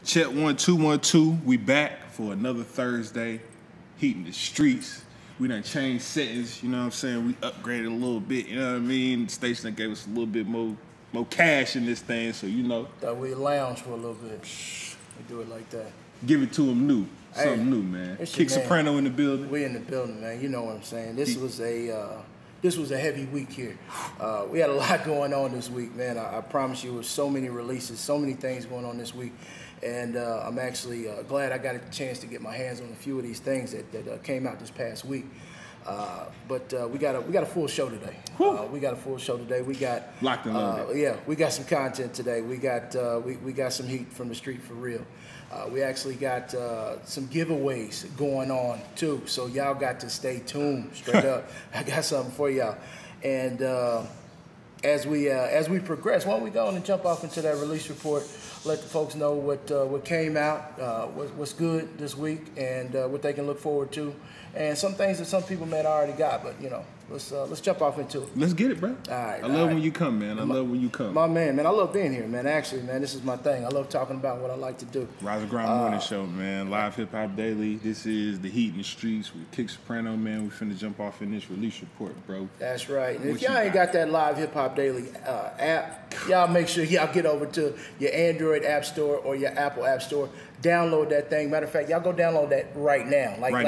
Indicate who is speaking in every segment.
Speaker 1: Check 1 2 1 2. We back for another Thursday. Heating the streets. We done changed settings. You know what I'm saying? We upgraded a little bit. You know what I mean? The station that gave us a little bit more cash in this thing. So you know.
Speaker 2: Thought we lounge for a little bit. We do it like that.
Speaker 1: Give it to them new. Something new, man. Kick Soprano in the building.
Speaker 2: We in the building, man. You know what I'm saying. This was a heavy week here. We had a lot going on this week, man. I promise you, with so many releases, so many things going on this week. And I'm actually glad I got a chance to get my hands on a few of these things that came out this past week. But we got a full show today. We got a full show today. We got
Speaker 1: locked and loaded.
Speaker 2: Yeah, we got some content today. We got some heat from the street for real. We actually got some giveaways going on too. So y'all got to stay tuned. Straight up, I got something for y'all. And as we progress, why don't we go on and jump off into that release report? Let the folks know what came out, what's good this week, and what they can look forward to, and some things that some people may have already got. But you know, let's jump off into it.
Speaker 1: Let's get it, bro.
Speaker 2: All right.
Speaker 1: I love when you come, man. I love when you come.
Speaker 2: My man, I love being here, man. Actually, man, this is my thing. I love talking about what I like to do.
Speaker 1: Rise and Grind Morning Show, man. Live Hip Hop Daily. This is the Heat in the Streets with Kick Soprano, man. We finna jump off in this release report, bro.
Speaker 2: That's right. And if y'all ain't got that Live Hip Hop Daily app, y'all make sure y'all get over to your Android App Store or your Apple App Store. Download that thing. Matter of fact, y'all go download that right now. Right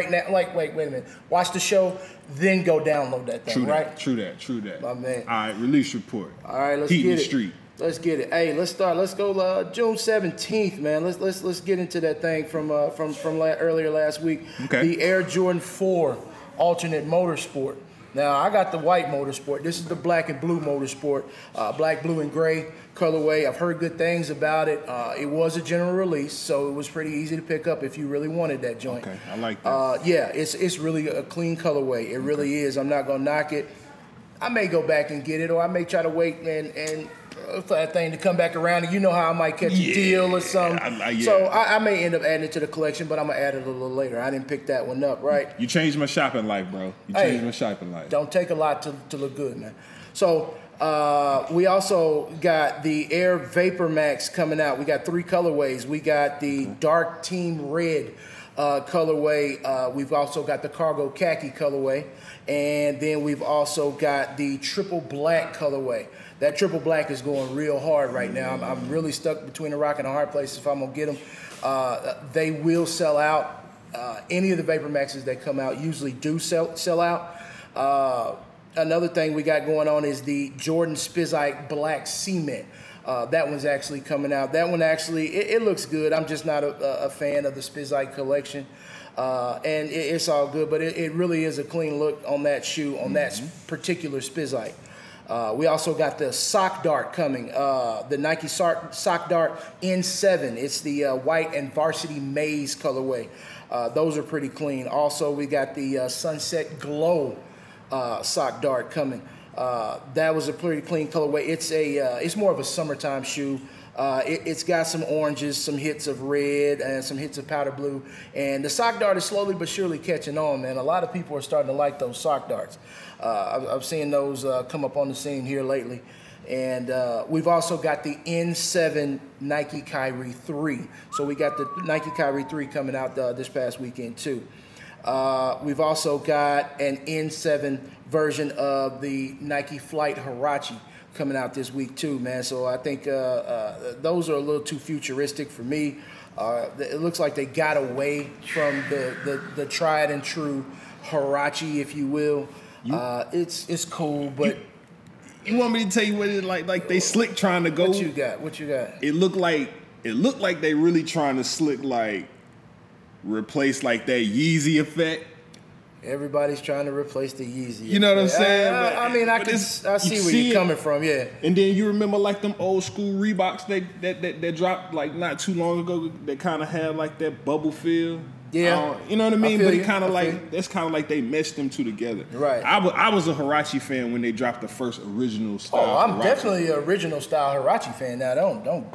Speaker 2: now. Wait a minute. Watch the show, then go download that thing.
Speaker 1: True that.
Speaker 2: My man.
Speaker 1: All right, release report.
Speaker 2: All right, let's
Speaker 1: Heat
Speaker 2: get
Speaker 1: in the
Speaker 2: it.
Speaker 1: Street.
Speaker 2: Let's get it. Hey, let's start. Let's go June 17th, man. Let's get into that thing from earlier last week.
Speaker 1: Okay.
Speaker 2: The Air Jordan 4 alternate motorsport. Now, I got the white motorsport. This is the black and blue motorsport, black, blue, and gray colorway. I've heard good things about it. It was a general release, so it was pretty easy to pick up if you really wanted that joint.
Speaker 1: Okay, I like that.
Speaker 2: Yeah, it's really a clean colorway. It really is. I'm not going to knock it. I may go back and get it, or I may try to wait and for that thing to come back around, and you know how I might catch a deal or something. So I may end up adding it to the collection, but I'm going to add it a little later. I didn't pick that one up, right?
Speaker 1: You changed my shopping life, bro. You changed my shopping life.
Speaker 2: Don't take a lot to look good, man. So we also got the Air Vapor Max coming out. We got 3 colorways. We got the dark team red colorway. We've also got the cargo khaki colorway. And then we've also got the triple black colorway. That triple black is going real hard right now. I'm really stuck between a rock and a hard place if I'm going to get them. They will sell out. Any of the Vapor Maxes that come out usually do sell out. Another thing we got going on is the Jordan Spizike Black Cement. That one's actually coming out. That one actually, it looks good. I'm just not a fan of the Spizike collection. And it's all good, but it really is a clean look on that shoe, on that particular Spizike. We also got the Sock Dart coming, the Nike Sock Dart N7. It's the white and varsity maize colorway. Those are pretty clean. Also, we got the Sunset Glow Sock Dart coming. That was a pretty clean colorway. It's more of a summertime shoe. It's got some oranges, some hits of red, and some hits of powder blue. And the Sock Dart is slowly but surely catching on, man. A lot of people are starting to like those Sock Darts. I've seen those come up on the scene here lately. And we've also got the N7 Nike Kyrie 3. So we got the Nike Kyrie 3 coming out this past weekend too. We've also got an N7 version of the Nike Flight Huarache coming out this week too, man. So I think those are a little too futuristic for me. It looks like they got away from the tried and true Huarache, if you will. It's cool, but
Speaker 1: you want me to tell you what it's like they slick trying to go?
Speaker 2: What you got?
Speaker 1: It looked like they really trying to slick replace that Yeezy effect.
Speaker 2: Everybody's trying to replace the Yeezy.
Speaker 1: You know what I'm saying?
Speaker 2: I see where you're coming from, yeah.
Speaker 1: And then you remember them old school Reeboks that dropped not too long ago that kind of had that bubble feel.
Speaker 2: Yeah,
Speaker 1: you know what I mean. But it kind of
Speaker 2: I feel
Speaker 1: like that's kind of like they meshed them two together.
Speaker 2: Right.
Speaker 1: I was a Huarache fan when they dropped the first original style.
Speaker 2: Oh, I'm
Speaker 1: Huarache.
Speaker 2: definitely an original style Huarache fan now.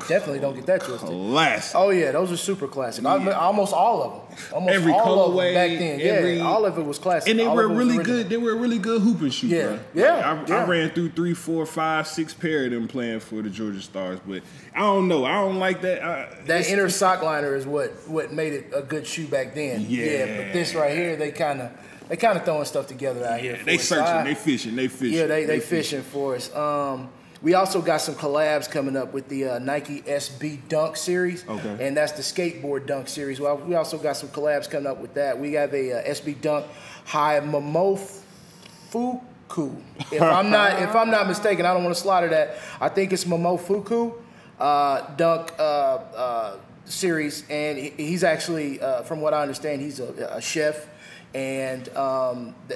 Speaker 2: Definitely don't get that twisted.
Speaker 1: Classic.
Speaker 2: Oh yeah, those are super classic. Almost all of them. Almost
Speaker 1: Every
Speaker 2: all of them
Speaker 1: colorway,
Speaker 2: back then. All of it was classic.
Speaker 1: And they
Speaker 2: all
Speaker 1: were
Speaker 2: of it was
Speaker 1: really
Speaker 2: original.
Speaker 1: good. They were a really good hoop and shoot.
Speaker 2: Yeah.
Speaker 1: Bro.
Speaker 2: Yeah.
Speaker 1: I ran through 3, 4, 5, 6 pair of them playing for the Georgia Stars, but I don't know. I don't like that.
Speaker 2: That inner sock liner is what made it a good shoe back then.
Speaker 1: Yeah.
Speaker 2: But this right here, they kind of throwing stuff together out here.
Speaker 1: They searching, they fishing.
Speaker 2: Yeah, they fishing for us. We also got some collabs coming up with the Nike SB Dunk series, and that's the skateboard dunk series. Well, we also got some collabs coming up with that. We got the SB Dunk High Momofuku. If I'm not mistaken, I don't want to slaughter that. I think it's Momofuku dunk series, and he's actually, from what I understand, he's a chef. And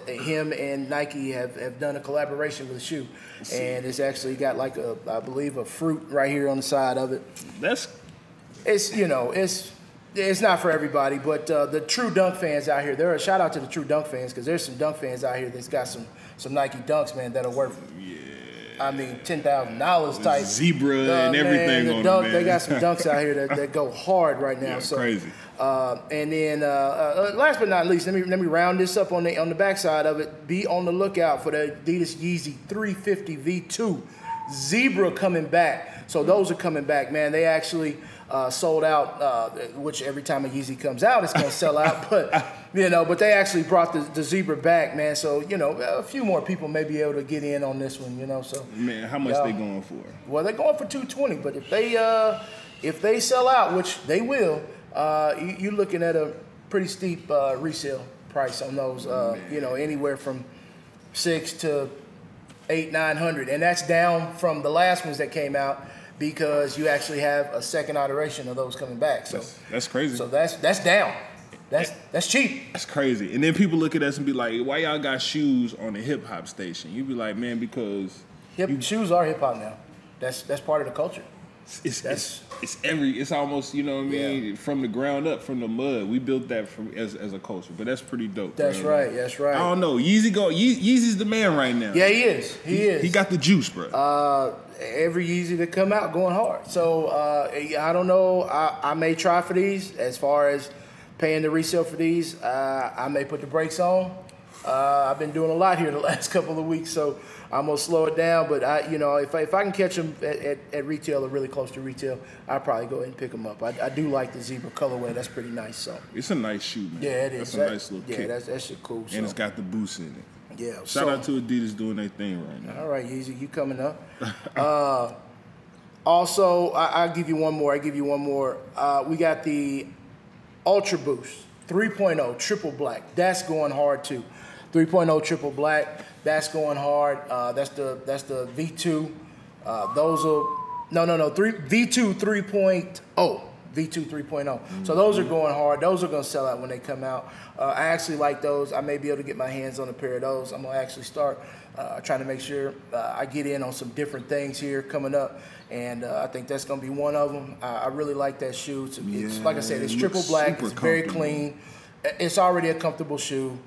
Speaker 2: him and Nike have done a collaboration with the shoe, and it's actually got like I believe a fruit right here on the side of it. It's not for everybody, but the true dunk fans out here, shout out to the true dunk fans, because there's some dunk fans out here that's got some Nike dunks, man, that'll work. I mean, $10,000 type
Speaker 1: zebra and everything on them, man.
Speaker 2: They got some dunks out here that go hard right now.
Speaker 1: Yeah,
Speaker 2: so
Speaker 1: crazy.
Speaker 2: And then last but not least, let me round this up on the backside of it. Be on the lookout for the Adidas Yeezy 350 V2 Zebra coming back. So those are coming back, man. They actually sold out, which every time a Yeezy comes out, it's gonna sell out. But but they actually brought the Zebra back, man. So a few more people may be able to get in on this one. So
Speaker 1: man, how much they going for?
Speaker 2: Well, they're going for $220, but if they sell out, which they will, you're looking at a pretty steep resale price on those. Anywhere from $600 to $800, $900, and that's down from the last ones that came out, because you actually have a second iteration of those coming back. So
Speaker 1: that's crazy.
Speaker 2: So that's down. That's cheap.
Speaker 1: That's crazy. And then people look at us and be like, "Why y'all got shoes on the hip hop station?" You be like, "Man, because
Speaker 2: shoes are hip hop now. That's part of the culture."
Speaker 1: It's almost, you know what I mean, from the ground up, from the mud. We built that as a culture, but that's pretty dope.
Speaker 2: That's right. That's right.
Speaker 1: I don't know. Yeezy's the man right now.
Speaker 2: Yeah, he is. He is.
Speaker 1: He got the juice, bro.
Speaker 2: Every Yeezy that come out going hard. So I don't know. I may try for these. As far as paying the resale for these, I may put the brakes on. I've been doing a lot here the last couple of weeks, so I'm gonna slow it down. But if I can catch them at retail or really close to retail, I'll probably go ahead and pick them up. I do like the Zebra colorway. That's pretty nice. So
Speaker 1: it's a nice shoe, man.
Speaker 2: Yeah, it is.
Speaker 1: That's a nice little kick.
Speaker 2: Yeah, that shit cool.
Speaker 1: And it's got the boost in it.
Speaker 2: Yeah.
Speaker 1: Shout out to Adidas doing their thing right now.
Speaker 2: All right, Yeezy, you coming up. Also, I'll give you one more. We got the Ultra Boost 3.0 Triple Black. That's going hard too. 3.0 Triple Black. That's going hard. That's the V2. Those are V2 3.0. V2 3.0. So those are going hard. Those are going to sell out when they come out. I actually like those. I may be able to get my hands on a pair of those. I'm going to actually start trying to make sure I get in on some different things here coming up. And I think that's going to be one of them. I really like that shoe. It's like I said, it's triple black. It's very clean. It's already a comfortable shoe.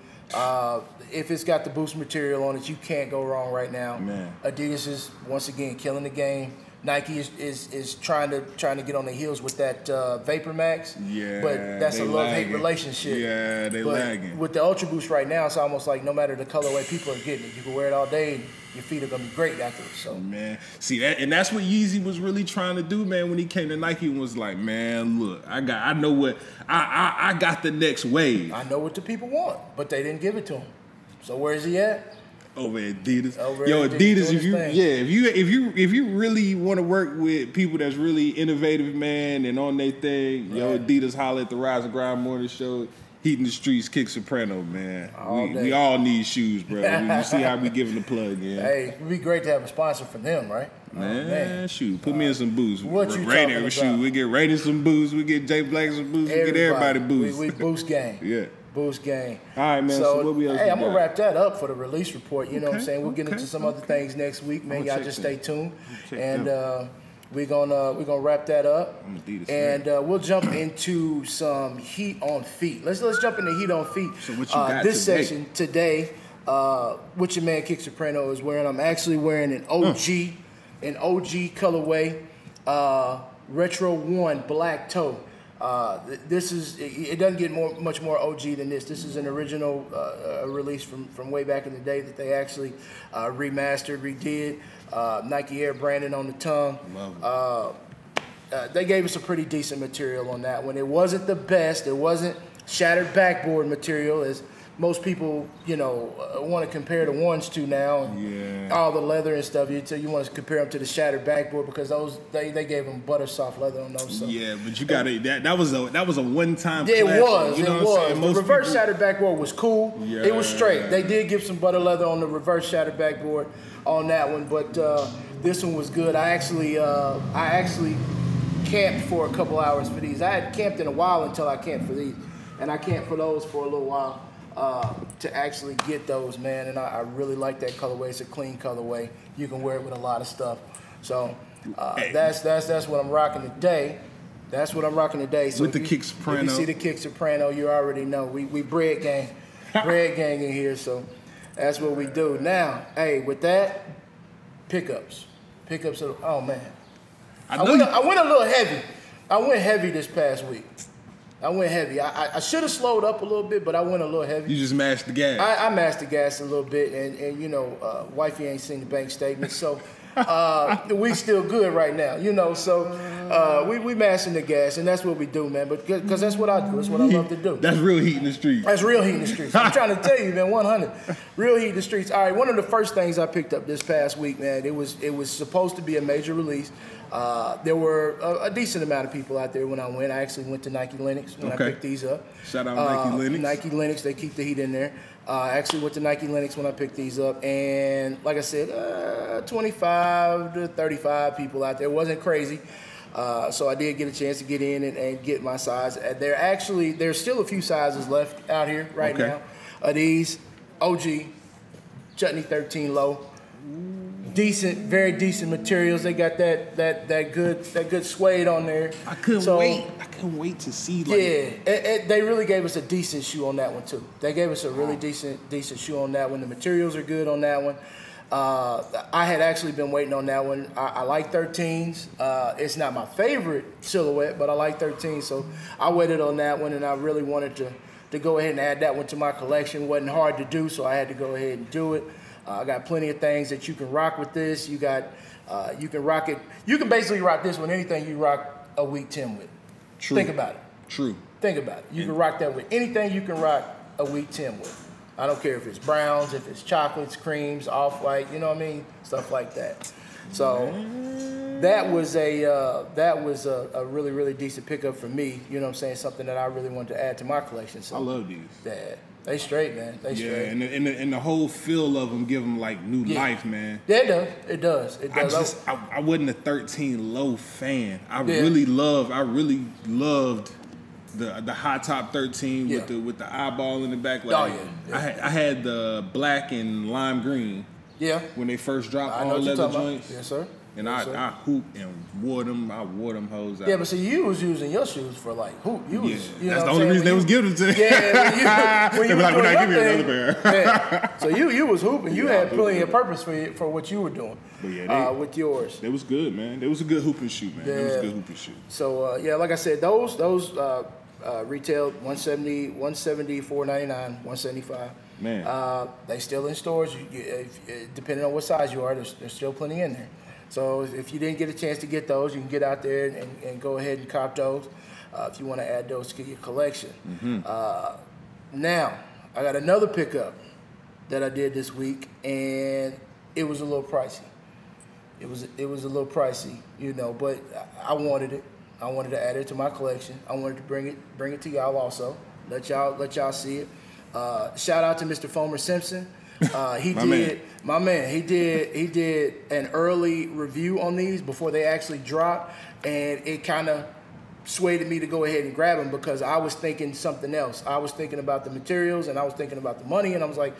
Speaker 2: If it's got the boost material on it, you can't go wrong right now.
Speaker 1: Man.
Speaker 2: Adidas is once again killing the game. Nike is trying to get on the heels with that Vapor Max.
Speaker 1: Yeah,
Speaker 2: but that's a love-hate relationship.
Speaker 1: Yeah, they lagging.
Speaker 2: With the Ultra Boost right now, it's almost like no matter the colorway, people are getting it. You can wear it all day, and your feet are gonna be great afterwards. So
Speaker 1: man, see that, and that's what Yeezy was really trying to do, man. When he came to Nike and was like, man, look, I got the next wave.
Speaker 2: I know what the people want, but they didn't give it to him. So where is he at?
Speaker 1: Over at Adidas.
Speaker 2: Adidas,
Speaker 1: if you really want to work with people that's really innovative, man, and on their thing, Adidas, holla at the Rise and Grind Morning Show. Heating the streets, Kick Soprano, man. We all need shoes, bro. You see how we giving the plug, yeah.
Speaker 2: Hey, it'd be great to have a sponsor for them, right?
Speaker 1: Man, shoot, put me in some boosts.
Speaker 2: What you talking about?
Speaker 1: Shoot, we get Raiden some boosts, we get Jay Black some boosts, we get everybody boosts.
Speaker 2: We boost gang.
Speaker 1: Yeah.
Speaker 2: Boost gang.
Speaker 1: All right, man. So what we else
Speaker 2: I'm gonna wrap that up for the release report. You know what I'm saying? We'll get into some other things next week, man. Y'all just stay tuned. And we're gonna wrap that up,
Speaker 1: I'm Adidas
Speaker 2: and we'll jump into some heat on feet. Let's jump into heat on feet.
Speaker 1: So what you got
Speaker 2: this
Speaker 1: today?
Speaker 2: section today? What your man Kick Soprano is wearing. I'm actually wearing an OG, an OG colorway, Retro 1 black toe. This is, it doesn't get much more OG than this. This is an original release from way back in the day that they actually remastered, redid. Nike Air branding on the tongue. They gave us a pretty decent material on that one. It wasn't the best. It wasn't shattered backboard material as most people, want to compare the ones to now. And all the leather and stuff. You want to compare them to the shattered backboard because those they gave them butter soft leather on those. So.
Speaker 1: Yeah, but you got it. That was a one-time.
Speaker 2: Yeah,
Speaker 1: classic,
Speaker 2: it was.
Speaker 1: you know
Speaker 2: It
Speaker 1: what I'm
Speaker 2: was.
Speaker 1: saying?
Speaker 2: The
Speaker 1: Most
Speaker 2: reverse
Speaker 1: people-
Speaker 2: shattered backboard was cool.
Speaker 1: Yeah.
Speaker 2: It was straight. They did give some butter leather on the reverse shattered backboard on that one, but this one was good. I actually camped for a couple hours for these. I had camped in a while until I camped for these, and I camped for those for a little while to actually get those, man. And I really like that colorway. It's a clean colorway. You can wear it with a lot of stuff. So that's what I'm rocking today. That's what I'm rocking today. So
Speaker 1: With the Kick
Speaker 2: if
Speaker 1: Soprano.
Speaker 2: you see the Kick Soprano, you already know we bread gang, bread gang in here. So that's what we do. Now, hey, with that, pickups. Oh man, I went a little heavy. I went heavy this past week. I went heavy. I should have slowed up a little bit, but I went a little heavy.
Speaker 1: You just mashed the gas.
Speaker 2: I mashed the gas a little bit, and wifey ain't seen the bank statement, so we still good right now, So we mashing the gas, and that's what we do, man. But because that's what I do. That's what I love to do.
Speaker 1: That's real heat in the street.
Speaker 2: That's real heat in the streets. I'm trying to tell you, man, 100. Real heat in the streets. All right, one of the first things I picked up this past week, man, it was supposed to be a major release. There were a decent amount of people out there when I went. I actually went to Nike Linux when I picked these up.
Speaker 1: Shout out Nike Linux.
Speaker 2: Nike Linux, they keep the heat in there. I actually went to Nike Linux when I picked these up. And like I said, 25 to 35 people out there. It wasn't crazy. So I did get a chance to get in and get my size. There's still a few sizes left out here right now. These OG Chutney 13 low. Decent, very decent materials. They got that good suede on there.
Speaker 1: I couldn't wait to see.
Speaker 2: They really gave us a decent shoe on that one too. They gave us a really decent shoe on that one. The materials are good on that one. I had actually been waiting on that one. I like 13s. It's not my favorite silhouette, but I like 13s, so I waited on that one, and I really wanted to go ahead and add that one to my collection. It wasn't hard to do, so I had to go ahead and do it. I got plenty of things that you can rock with this. You can rock it. You can basically rock this with anything you rock a week 10 with.
Speaker 1: True.
Speaker 2: Think about it.
Speaker 1: True.
Speaker 2: Think about it. You can rock that with anything you can rock a week 10 with. I don't care if it's browns, if it's chocolates, creams, off-white, you know what I mean? Stuff like that. So that was a really, really decent pickup for me. You know what I'm saying? Something that I really wanted to add to my collection. So
Speaker 1: I love these.
Speaker 2: Yeah, they straight, man. They straight.
Speaker 1: And the whole feel of them give them like new life, man.
Speaker 2: Yeah, it does.
Speaker 1: I wasn't a 13 low fan. I really loved the high top 13 with the eyeball in the back. Like, I had the black and lime green.
Speaker 2: Yeah.
Speaker 1: When they first dropped
Speaker 2: all
Speaker 1: leather joints.
Speaker 2: Yes, sir.
Speaker 1: And I hooped and wore them. I wore them hoes out.
Speaker 2: Yeah, but see, you was using your shoes for like hoop.
Speaker 1: That's the only reason they was giving them to me.
Speaker 2: Yeah, when you
Speaker 1: like,
Speaker 2: doing
Speaker 1: give me
Speaker 2: your
Speaker 1: another
Speaker 2: thing.
Speaker 1: pair.
Speaker 2: Yeah. So you was hooping. You had plenty of purpose for what you were doing.
Speaker 1: But
Speaker 2: with yours.
Speaker 1: It was good, man. It was a good hooping shoe, man.
Speaker 2: Yeah.
Speaker 1: It was a good hooping shoe.
Speaker 2: So like I said, those retailed $170, $499, $175.
Speaker 1: Man,
Speaker 2: they still in stores. Depending on what size you are, there's still plenty in there. So if you didn't get a chance to get those, you can get out there and go ahead and cop those if you want to add those to your collection.
Speaker 1: Mm-hmm.
Speaker 2: Now, I got another pickup that I did this week, and it was a little pricey. It was a little pricey, but I wanted it. I wanted to add it to my collection. I wanted to bring it to y'all also. Let y'all see it. Shout out to Mr. Fomer Simpson. He did an early review on these before they actually dropped, and it kind of swayed me to go ahead and grab them because I was thinking something else. I was thinking about the materials and I was thinking about the money, and I was like,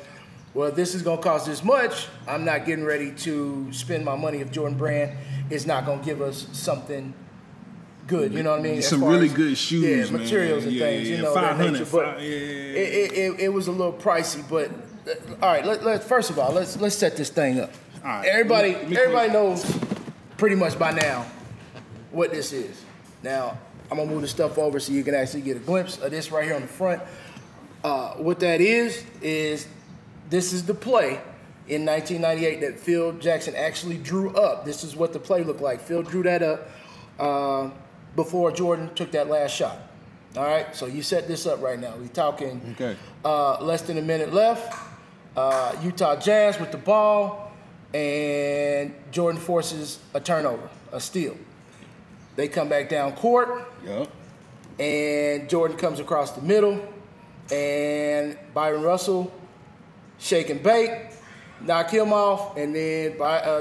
Speaker 2: well, this is going to cost this much. I'm not getting ready to spend my money if Jordan Brand is not going to give us something good. You know what I mean?
Speaker 1: Some really good shoes, man.
Speaker 2: Materials and things. You know, that nature. But it was a little pricey. But all right, let's first of all let's set this thing up.
Speaker 1: All right.
Speaker 2: Everybody knows pretty much by now what this is. Now I'm gonna move the stuff over so you can actually get a glimpse of this right here on the front. What that is this is the play in 1998 that Phil Jackson actually drew up. This is what the play looked like. Phil drew that up before Jordan took that last shot. All right, so you set this up right now. We're talking less than a minute left. Utah Jazz with the ball, and Jordan forces a turnover, a steal. They come back down court, and Jordan comes across the middle, and Byron Russell shake and bake, knock him off, and then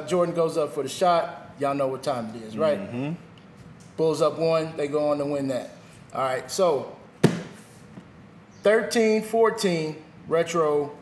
Speaker 2: Jordan goes up for the shot. Y'all know what time it is, right? Mm-hmm. Bulls up 1, they go on to win that. All right, so 13-14 retro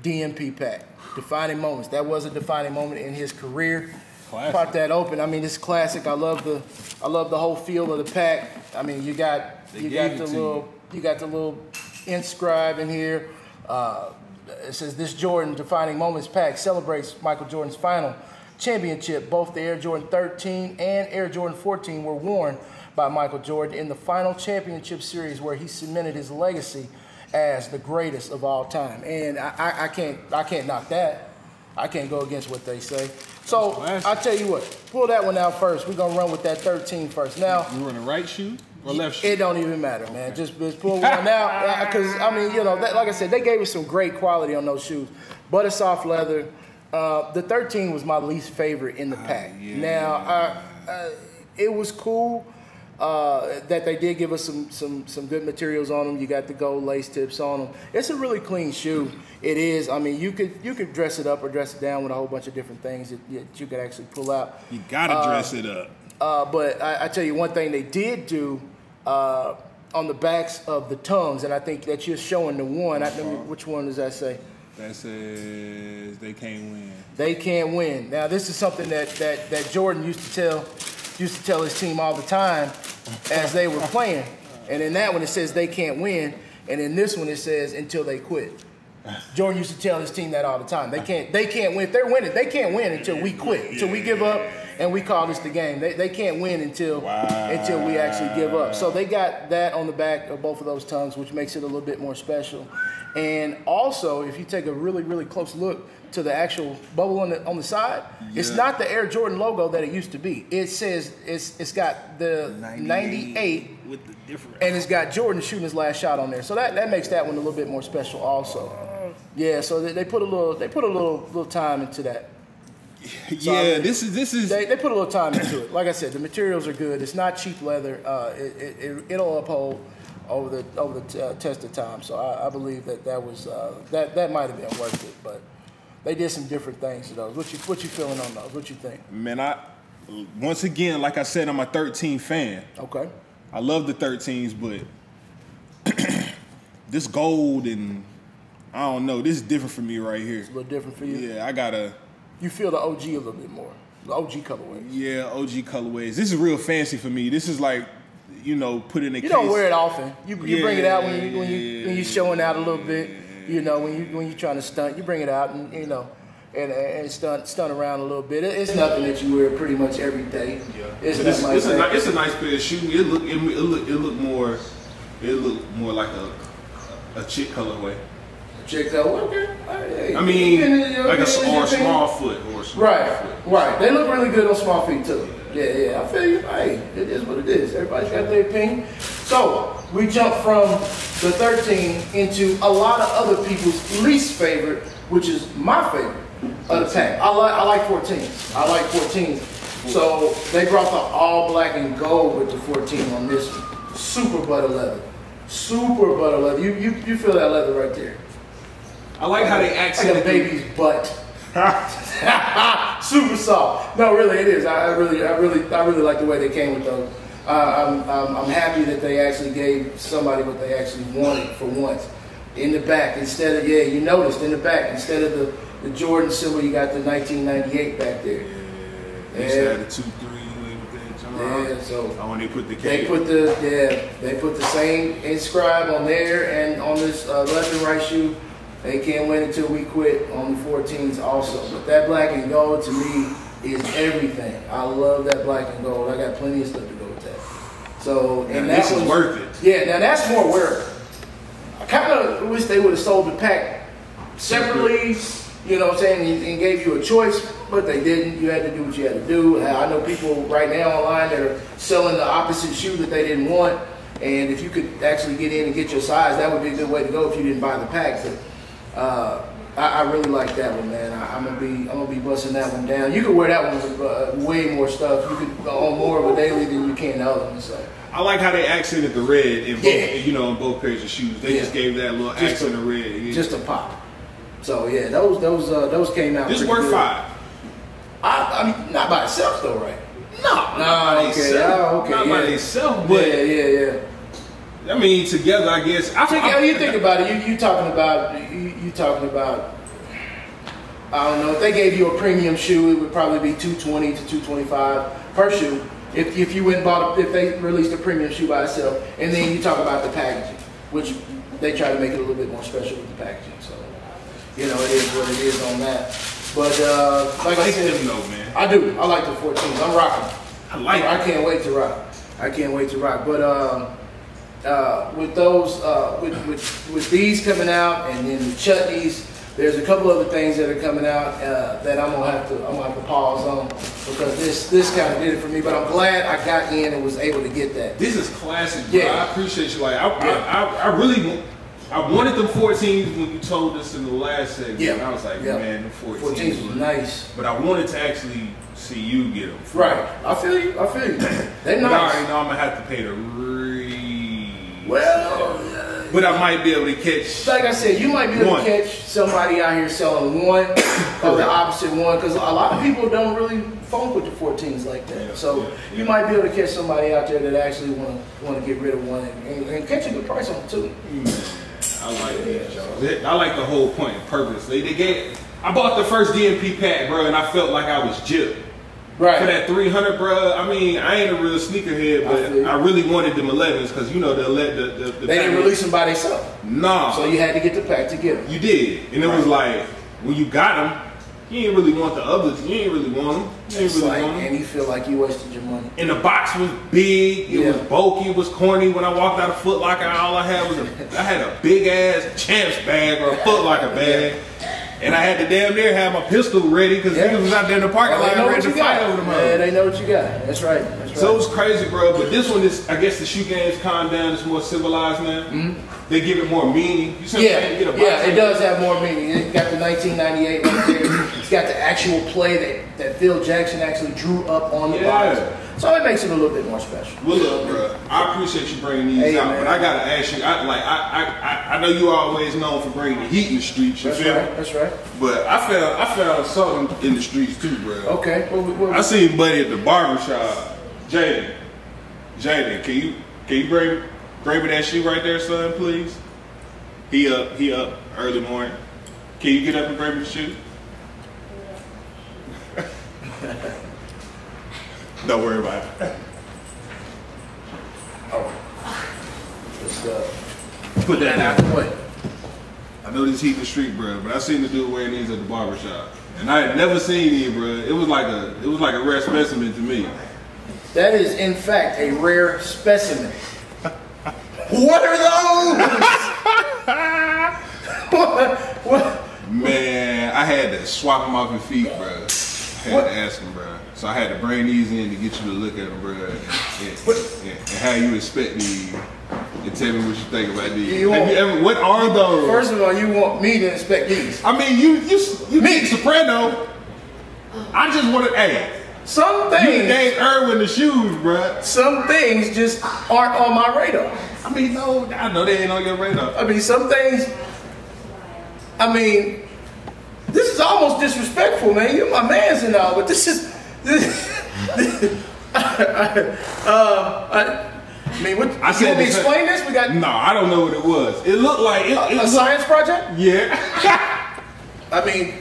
Speaker 2: DMP pack. Defining moments. That was a defining moment in his career.
Speaker 1: Classic.
Speaker 2: Pop that open. I mean, it's classic. I love the whole feel of the pack. I mean, you got the little inscribe in here. It says this Jordan Defining Moments pack celebrates Michael Jordan's final championship. Both the Air Jordan 13 and Air Jordan 14 were worn by Michael Jordan in the final championship series, where he cemented his legacy as the greatest of all time. And I can't knock that. I can't go against what they say. So I'll tell you what, pull that one out first. We're gonna run with that 13 first. Now
Speaker 1: you run the right shoe or left shoe?
Speaker 2: It don't even matter, man. Okay. Just pull one out, because I mean, you know, like I said, they gave us some great quality on those shoes. Butter soft leather. The 13 was my least favorite in the pack. Now it was cool. That they did give us some good materials on them. You got the gold lace tips on them. It's a really clean shoe. It is. I mean, you could dress it up or dress it down with a whole bunch of different things that you could actually pull out.
Speaker 1: You gotta dress it up.
Speaker 2: But I tell you one thing they did do on the backs of the tongues, and I think that you're showing the one. Which one does that say?
Speaker 1: That says they can't win.
Speaker 2: They can't win. Now this is something that Jordan used to tell his team all the time as they were playing. And in that one, it says they can't win. And in this one, it says until they quit. Jordan used to tell his team that all the time. They can't win. If they're winning, they can't win until we quit, until we give up and we call this the game. They can't win until we actually give up. So they got that on the back of both of those tongues, which makes it a little bit more special. And also, if you take a really, really close look to the actual bubble on the side, it's not the Air Jordan logo that it used to be. It says it's got the 98
Speaker 1: with the different,
Speaker 2: and it's got Jordan shooting his last shot on there. So that makes that one a little bit more special also. Yeah, so they put a little time into that. So,
Speaker 1: yeah,
Speaker 2: I mean,
Speaker 1: this is
Speaker 2: they put a little time into it. Like I said, the materials are good. It's not cheap leather. It'll uphold over the test of time. So I believe that was that might have been worth it, but they did some different things to those. What you feeling on those? What you think?
Speaker 1: Man, once again, like I said, I'm a 13 fan.
Speaker 2: Okay.
Speaker 1: I love the 13s, but this gold and I don't know, this is different for me right here.
Speaker 2: It's a little different for you?
Speaker 1: Yeah, I gotta.
Speaker 2: You feel the OG a little bit more. The OG colorways.
Speaker 1: Yeah, OG colorways. This is real fancy for me. This is like, you know, put in a case.
Speaker 2: You don't wear it often. You bring it out when you're showing out a little bit. You know, when you're trying to stunt, you bring it out and you know, and stunt around a little bit. It's nothing that you wear pretty much every day.
Speaker 1: Yeah.
Speaker 2: It's
Speaker 1: a nice pair of shoes. It look more like a chick colorway.
Speaker 2: Chick colorway. Okay. Hey,
Speaker 1: I mean, like a small foot or something.
Speaker 2: Right. They look really good on small feet too. Yeah. I feel you. Hey, it is what it is. Everybody's got their opinion. So we jump from the 13 into a lot of other people's least favorite, which is my favorite of the pack. I like 14s. So they brought the all black and gold with the 14 on this one. Super butter leather. You feel that leather right there.
Speaker 1: I like how they accent
Speaker 2: like a baby's butt. Super soft. No, really, it is. I really like the way they came with those. I'm happy that they actually gave somebody what they actually wanted for once. In the back, instead of, yeah, you noticed in the back, instead of the Jordan symbol, you got the 1998 back there.
Speaker 1: They used to have the 2-3 with that.
Speaker 2: Yeah, so
Speaker 1: when they put the
Speaker 2: they put the same inscribe on there and on this left and right shoe. They can't win until we quit on the 14s also. But that black and gold to me is everything. I love that black and gold. I got plenty of stuff to go with that. So and
Speaker 1: this is worth it.
Speaker 2: Yeah, now that's more wearable. I kind of wish they would have sold the pack separately, you know what I'm saying, and gave you a choice, but they didn't. You had to do what you had to do. I know people right now online that are selling the opposite shoe that they didn't want, and if you could actually get in and get your size, that would be a good way to go if you didn't buy the pack. But I really like that one, man. I'm gonna be busting that one down. You could wear that one with way more stuff. You could own more of a daily than you can the other one. So.
Speaker 1: I like how they accented the red in both, in both pairs of shoes. They just gave that little accent of red. Yeah.
Speaker 2: Just a pop. So yeah, those came out.
Speaker 1: This worth $5.
Speaker 2: I mean, not by itself though, right?
Speaker 1: No,
Speaker 2: okay,
Speaker 1: not by itself, but
Speaker 2: yeah.
Speaker 1: I mean, together, I guess.
Speaker 2: You think about it. You talking about. I don't know. If they gave you a premium shoe, it would probably be $220 to $225 per shoe. If you went and bought, if they released a premium shoe by itself, and then you talk about the packaging, which they try to make it a little bit more special with the packaging. So, it is what it is on that. But like I said,
Speaker 1: them though, man.
Speaker 2: I do. I like the 14s. I'm rocking. I can't wait to rock. But with those, with these coming out, and then the chutneys, there's a couple other things that are coming out that I'm gonna have to pause on because this kind of did it for me. But I'm glad I got in and was able to get that.
Speaker 1: This is classic, bro. I appreciate you. Like I really. I wanted them 14s when you told us in the last segment. Yeah. And I was like, man, the 14s
Speaker 2: was nice.
Speaker 1: But I wanted to actually see you get them.
Speaker 2: Right. I feel you. They're nice.
Speaker 1: I already know I'm going to have to pay the re.
Speaker 2: Well,
Speaker 1: but I might be able to catch.
Speaker 2: Like I said, you might be able to catch somebody out here selling one or the opposite one because a lot of people don't really funk with the 14s like that. So you might be able to catch somebody out there that actually want to get rid of one and catch a good price on it too.
Speaker 1: I like that, y'all. I like the whole point and purpose. I bought the first DMP pack, bro, and I felt like I was gypped.
Speaker 2: Right.
Speaker 1: For that 300, bro. I mean, I ain't a real sneakerhead, but I really wanted them 11s because they
Speaker 2: didn't release them by themselves.
Speaker 1: Nah.
Speaker 2: So you had to get the pack to get them.
Speaker 1: You did, and it was like when you got them, you ain't really want the others. You ain't really want them. You ain't really want them.
Speaker 2: And you feel like you wasted your money.
Speaker 1: And the box was big. It was bulky. It was corny. When I walked out of Foot Locker, all I had was I had a big ass Champs bag or a Foot Locker bag. And I had to damn near have my pistol ready because niggas was out there in the parking lot ready to fight over them.
Speaker 2: Yeah, they know what you got. That's right.
Speaker 1: So it was crazy, bro. But this one is, I guess the shoe game's calmed down. It's more civilized now.
Speaker 2: Mm-hmm.
Speaker 1: They give it more meaning. You see what I'm saying?
Speaker 2: It does have more meaning. It got the 1998 right there. It's got the actual play that Phil Jackson actually drew up on the box. So it makes it a little bit more special.
Speaker 1: Well, look, bro, I appreciate you bringing these out, man. But I gotta ask you. I know you always known for bringing the heat in the streets. You feel me?
Speaker 2: That's right.
Speaker 1: But I found something in the streets too, bro.
Speaker 2: Okay.
Speaker 1: I seen Buddy at the barbershop. Jaden, can you bring me that shoe right there, son, please? He up early morning. Can you get up and bring me the shoe? Don't worry about it.
Speaker 2: Oh. Just
Speaker 1: put that
Speaker 2: out the way.
Speaker 1: I know this heat in the street, bro, but I seen the dude wearing these at the barbershop. And I had never seen these, bro. It was like a rare specimen to me.
Speaker 2: That is, in fact, a rare specimen. What are those? what?
Speaker 1: Man, I had to swap them off your feet, bro. I had to ask him, bro. So I had to bring these in to get you to look at them, bro, and how you expect these, and tell me what you think about these. What are those?
Speaker 2: First of all, you want me to inspect these.
Speaker 1: I mean, you Nick Soprano. I just want to,
Speaker 2: some things.
Speaker 1: You gave Irwin the shoes, bro.
Speaker 2: Some things just aren't on my radar.
Speaker 1: I mean, no, I know they ain't on your radar.
Speaker 2: I mean, some things. I mean, this is almost disrespectful, man. You're my man's and all, but this is. I mean, what,
Speaker 1: I
Speaker 2: you
Speaker 1: said
Speaker 2: want me to
Speaker 1: this-
Speaker 2: explain this? We got
Speaker 1: No, I don't know what it was. It looked like it
Speaker 2: a
Speaker 1: was,
Speaker 2: science project?
Speaker 1: yeah.
Speaker 2: I mean,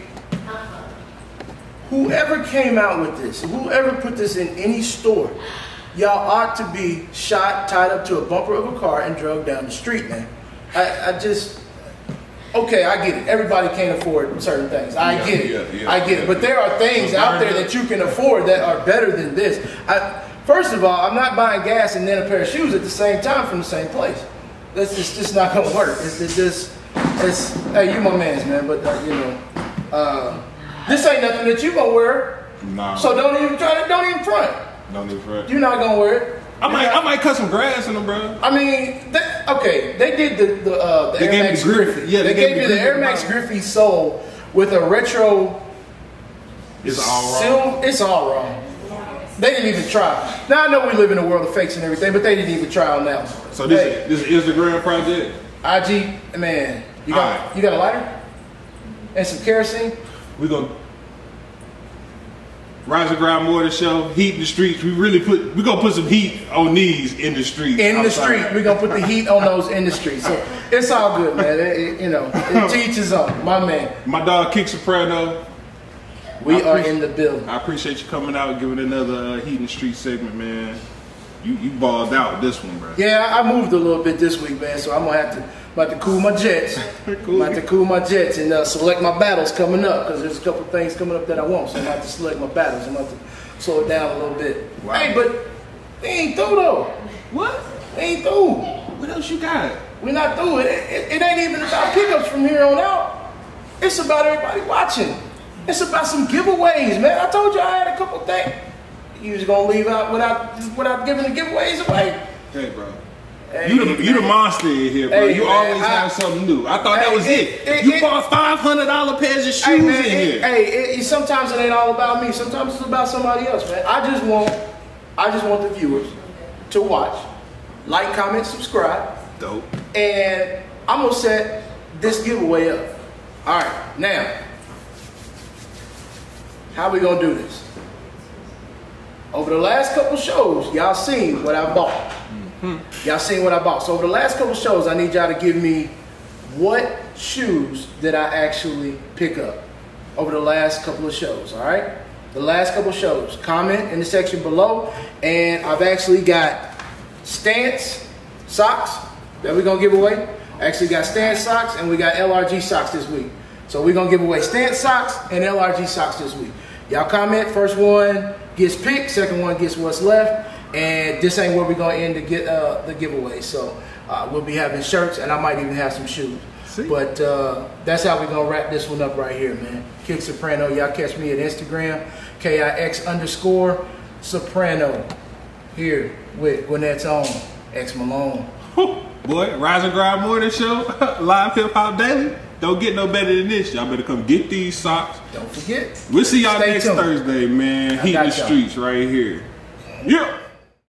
Speaker 2: whoever came out with this, whoever put this in any store, y'all ought to be shot, tied up to a bumper of a car, and drugged down the street, man. I just, okay, I get it. Everybody can't afford certain things. I get it.
Speaker 1: yeah,
Speaker 2: I get it. But there are things out there that you can afford that are better than this. First of all, I'm not buying gas and then a pair of shoes at the same time from the same place. That's just not gonna work. Hey, you my man's, man, but this ain't nothing that you gonna wear.
Speaker 1: Nah.
Speaker 2: So don't even front.
Speaker 1: Don't even fret.
Speaker 2: You're not gonna wear it.
Speaker 1: I might cut some grass in them, bro.
Speaker 2: I mean, they did the
Speaker 1: They
Speaker 2: Air
Speaker 1: gave me
Speaker 2: Max
Speaker 1: the Griffey.
Speaker 2: Griffey.
Speaker 1: Yeah,
Speaker 2: they gave me the Air Max Griffey sole with a retro.
Speaker 1: It's all wrong.
Speaker 2: It's all wrong. They didn't even try. Now I know we live in a world of fakes and everything, but they didn't even try on that one.
Speaker 1: So this is the Instagram project.
Speaker 2: IG, man, you got
Speaker 1: Alright.
Speaker 2: you got a lighter and some kerosene.
Speaker 1: We gonna Rise and Grind Morning Show, heat in the streets. We gonna put some heat on these in the streets.
Speaker 2: In the
Speaker 1: outside.
Speaker 2: street, we're gonna put the heat on those in the street. So it's all good, man. It teaches on my man.
Speaker 1: My dog Kick Soprano.
Speaker 2: We are in the building.
Speaker 1: I appreciate you coming out and giving another heat in the street segment, man. You balled out with this one, bro.
Speaker 2: Yeah, I moved a little bit this week, man. So I'm gonna have to cool my jets. I'm about to cool my jets and select my battles coming up because there's a couple things coming up that I want. So I'm gonna have to select my battles. I'm gonna have to slow it down a little bit.
Speaker 1: Wow.
Speaker 2: Hey, but we ain't through though.
Speaker 1: What?
Speaker 2: We ain't through.
Speaker 1: What else you got?
Speaker 2: We're not through. It ain't even about pickups from here on out. It's about everybody watching. It's about some giveaways, man. I told you I had a couple things. You was gonna leave out without giving the giveaways away.
Speaker 1: Hey, bro.
Speaker 2: Hey,
Speaker 1: You the monster in here, bro.
Speaker 2: Hey,
Speaker 1: you
Speaker 2: man,
Speaker 1: always have something new. I thought that was it. You bought $500 pairs of shoes
Speaker 2: Hey, man,
Speaker 1: in here.
Speaker 2: sometimes it ain't all about me. Sometimes it's about somebody else, man. I just want the viewers to watch, like, comment, subscribe,
Speaker 1: Dope.
Speaker 2: and I'm gonna set this giveaway up. All right, now, how we gonna do this? Over the last couple shows, y'all seen what I bought. Y'all seen what I bought. So over the last couple shows, I need y'all to give me what shoes did I actually pick up over the last couple of shows, all right? The last couple of shows. Comment in the section below. And I've actually got Stance socks that we're going to give away. Actually got Stance socks and we got LRG socks this week. So we're going to give away Stance socks and LRG socks this week. Y'all comment. First one gets picked. Second one gets what's left. And this ain't where we're going to end the giveaway. So we'll be having shirts, and I might even have some shoes.
Speaker 1: See?
Speaker 2: But that's how we're going to wrap this one up right here, man. Kick Soprano. Y'all catch me at Instagram, KIX_Soprano. Here with Gwinnett's own X Malone.
Speaker 1: Boy, Rise and Grind Morning Show, live hip hop daily. Don't get no better than this. Y'all better come get these socks.
Speaker 2: Don't forget.
Speaker 1: We'll see y'all
Speaker 2: Stay
Speaker 1: next
Speaker 2: tuned.
Speaker 1: Thursday, man. Heat in the
Speaker 2: got y'all.
Speaker 1: streets right here. Yeah.